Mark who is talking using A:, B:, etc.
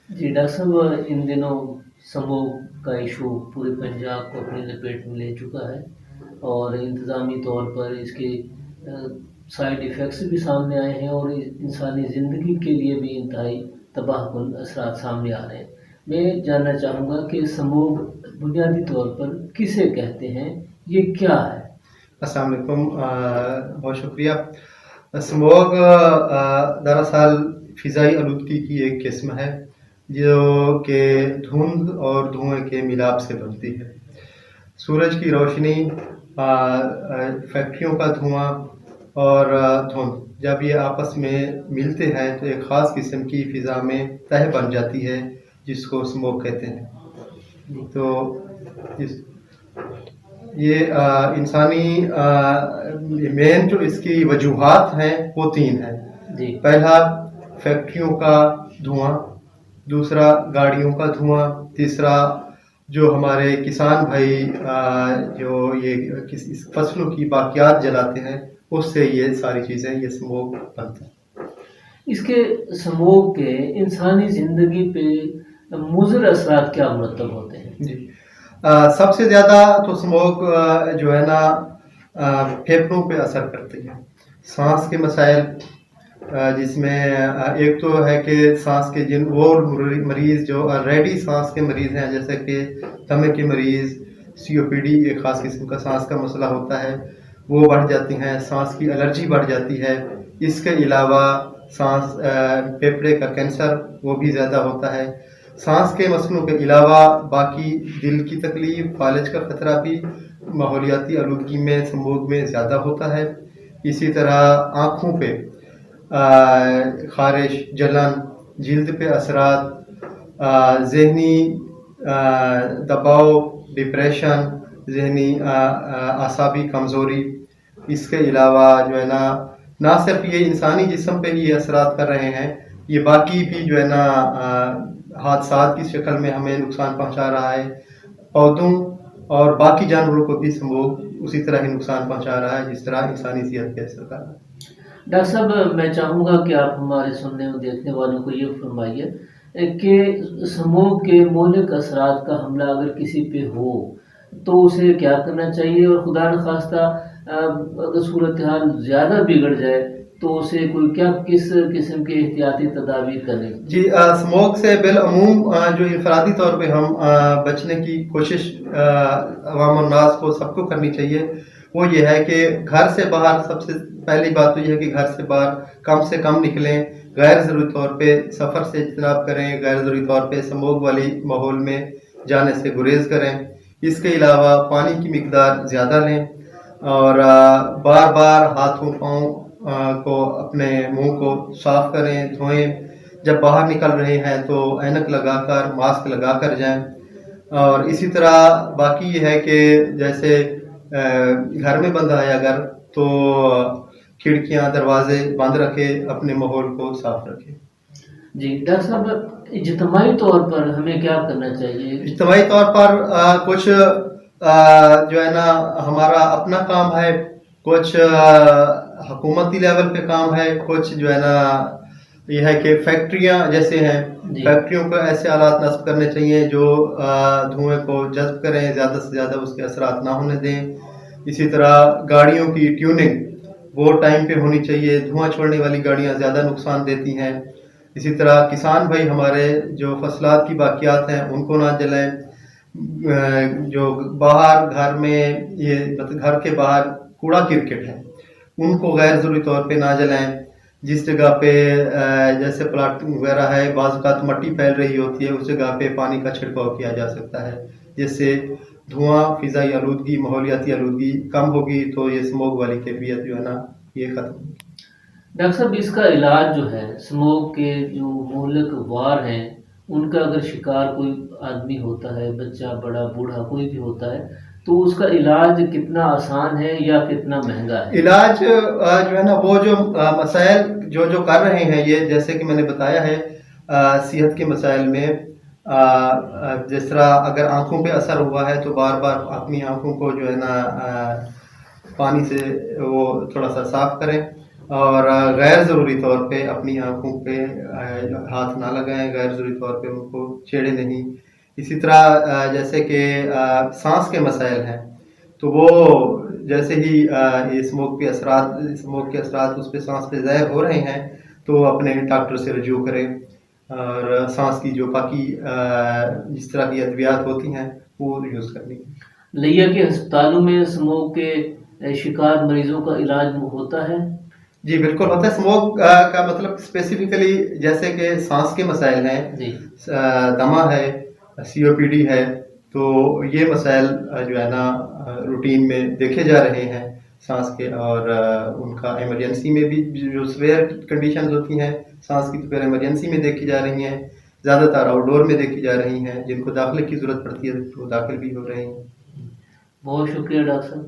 A: جی doctor صاحب، ان دنوں smog کا ایشو پورے پنجاب کو اپنی لپیٹ میں لے چکا ہے، اور انتظامی طور پر اس کے سائیڈ ایفیکٹس بھی سامنے آئے ہیں، اور انسانی زندگی کے لیے بھی انتہائی تباہ کن اثرات سامنے آ رہے ہیں۔ میں جاننا چاہوں گا کہ سموگ بنیادی طور پر کسے کہتے ہیں، یہ کیا ہے؟
B: السلام علیکم، بہت شکریہ۔ اسموگ دراصل فضائی آلودگی کی ایک قسم ہے جو کہ دھند اور دھوئیں کے ملاپ سے بنتی ہے۔ سورج کی روشنی، فیکٹریوں کا دھواں اور دھند جب یہ آپس میں ملتے ہیں تو ایک خاص قسم کی فضا میں تہ بن جاتی ہے جس کو اسموگ کہتے ہیں۔ تو یہ انسانی مین جو اس کی وجوہات ہیں وہ تین ہیں۔ پہلا فیکٹریوں کا دھواں، دوسرا گاڑیوں کا دھواں، تیسرا جو ہمارے کسان بھائی جو یہ فصلوں کی باقیات جلاتے ہیں اس سے یہ ساری چیزیں یہ اسموگ بنتا ہے۔
A: اس کے سموگ کے انسانی زندگی پہ مضر اثرات کیا مرتب ہوتے ہیں؟
B: جی، سب سے زیادہ تو اسموگ جو ہے نا پھیپھڑوں پہ اثر کرتی ہے۔ سانس کے مسائل، جس میں ایک تو ہے کہ سانس کے وہ مریض جو آلریڈی سانس کے مریض ہیں، جیسے کہ دمے کے مریض، COPD ایک خاص قسم کا سانس کا مسئلہ ہوتا ہے، وہ بڑھ جاتی ہیں، سانس کی الرجی بڑھ جاتی ہے۔ اس کے علاوہ سانس پھیپھڑے کا کینسر وہ بھی زیادہ ہوتا ہے۔ سانس کے مسئلوں کے علاوہ باقی دل کی تکلیف، فالج کا خطرہ بھی ماحولیاتی آلودگی میں سموگ میں زیادہ ہوتا ہے۔ اسی طرح آنکھوں پہ خارش، جلن، جلد پہ اثرات، ذہنی دباؤ، ڈپریشن، ذہنی اعصابی کمزوری۔ اس کے علاوہ جو ہے نا نہ صرف یہ انسانی جسم پہ یہ اثرات کر رہے ہیں، یہ باقی بھی جو ہے نا حادثات کی شکل میں ہمیں نقصان پہنچا رہا ہے۔ پودوں اور باقی جانوروں کو بھی سموگ اسی طرح ہی نقصان پہنچا رہا ہے جس طرح انسانی صحت پہ اثر کر رہا ہے۔
A: ڈاکٹر صاحب، میں چاہوں گا کہ آپ ہمارے سننے اور دیکھنے والوں کو یہ فرمائیے کہ سموگ کے مہلک اثرات کا حملہ اگر کسی پہ ہو تو اسے کیا کرنا چاہیے، اور خدا نخواستہ اگر صورتحال زیادہ بگڑ جائے تو اسے کوئی کس قسم کے احتیاطی تدابیر کرنے؟
B: جی، سموگ سے بالعموم جو انفرادی طور پہ ہم بچنے کی کوشش عوام الناس کو سب کو کرنی چاہیے، وہ یہ ہے کہ گھر سے باہر سب سے پہلی بات تو یہ ہے کہ گھر سے باہر کم سے کم نکلیں، غیر ضروری طور پہ سفر سے اجتناب کریں، غیر ضروری طور پہ سموگ والی ماحول میں جانے سے گریز کریں۔ اس کے علاوہ پانی کی مقدار زیادہ لیں، اور بار بار ہاتھوں پاؤں کو اپنے منہ کو صاف کریں، دھوئیں۔ جب باہر نکل رہے ہیں تو اینک لگا کر، ماسک لگا کر جائیں۔ اور اسی طرح باقی یہ ہے کہ جیسے گھر میں بندہ ہے اگر تو کھڑکیاں دروازے بند رکھے، اپنے ماحول کو صاف رکھے۔
A: جی ڈاکٹر صاحب، اجتماعی طور پر ہمیں کیا کرنا چاہیے؟
B: اجتماعی طور پر کچھ جو ہے نا ہمارا اپنا کام ہے، کچھ حکومتی لیول پہ کام ہے، کچھ جو ہے نا یہ ہے کہ فیکٹریاں جیسے ہیں، فیکٹریوں کو ایسے آلات نصب کرنے چاہیے جو دھوئیں کو جذب کریں، زیادہ سے زیادہ اس کے اثرات نہ ہونے دیں۔ اسی طرح گاڑیوں کی ٹیوننگ وہ ٹائم پہ ہونی چاہیے، دھواں چھوڑنے والی گاڑیاں زیادہ نقصان دیتی ہیں۔ اسی طرح کسان بھائی ہمارے جو فصلات کی باقیات ہیں ان کو نہ جلائیں۔ جو باہر گھر میں یہ گھر کے باہر کوڑا کرکٹ ہے ان کو غیر ضروری طور پہ نہ جلائیں۔ جس جگہ پہ جیسے پلاٹنگ وغیرہ ہے، بعض اوقات مٹی پھیل رہی ہوتی ہے، اس جگہ پہ پانی کا چھڑکاؤ کیا جا سکتا ہے، جس سے دھواں، فضائی آلودگی، ماحولیاتی آلودگی کم ہوگی تو یہ سموگ والی کیفیت جو ہے نا یہ ختم ہوگی۔
A: ڈاکٹر صاحب، اس کا علاج جو ہے، سموگ کے جو مہلک وار ہیں ان کا اگر شکار کوئی آدمی ہوتا ہے، بچہ، بڑا، بوڑھا، کوئی بھی ہوتا ہے، تو اس کا علاج کتنا آسان ہے یا کتنا مہنگا ہے؟
B: علاج جو ہے نا وہ جو مسائل جو کر رہے ہیں یہ جیسے کہ میں نے بتایا ہے صحت کے مسائل میں، جس طرح اگر آنکھوں پہ اثر ہوا ہے تو بار بار اپنی آنکھوں کو جو ہے نا پانی سے وہ تھوڑا سا صاف کریں، اور غیر ضروری طور پہ اپنی آنکھوں پہ ہاتھ نہ لگائیں، غیر ضروری طور پہ ان کو چھیڑیں نہیں۔ اسی طرح جیسے کہ سانس کے مسائل ہیں تو وہ جیسے ہی یہ اسموک کے اثرات اس پہ سانس پہ ظاہر ہو رہے ہیں تو اپنے ڈاکٹر سے رجوع کریں، اور سانس کی جو باقی جس طرح کی ادویات ہوتی ہیں وہ یوز کرنی۔
A: لیا کے ہسپتالوں میں اسموک کے شکار مریضوں کا علاج ہوتا ہے؟
B: جی بالکل ہوتا ہے۔ اسموک کا مطلب اسپیسیفکلی جیسے کہ سانس کے مسائل ہیں،
A: جی
B: دمہ ہے، COPD ہے، تو یہ مسائل جو ہے نا روٹین میں دیکھے جا رہے ہیں سانس کے، اور ان کا ایمرجنسی میں بھی جو سویئر کنڈیشنز ہوتی ہیں سانس کی تو پھر ایمرجنسی میں دیکھی جا رہی ہیں، زیادہ تر آؤٹ ڈور میں دیکھی جا رہی ہیں، جن کو داخلے کی ضرورت پڑتی ہے وہ داخل بھی ہو رہے ہیں۔
A: بہت شکریہ ڈاکٹر صاحب۔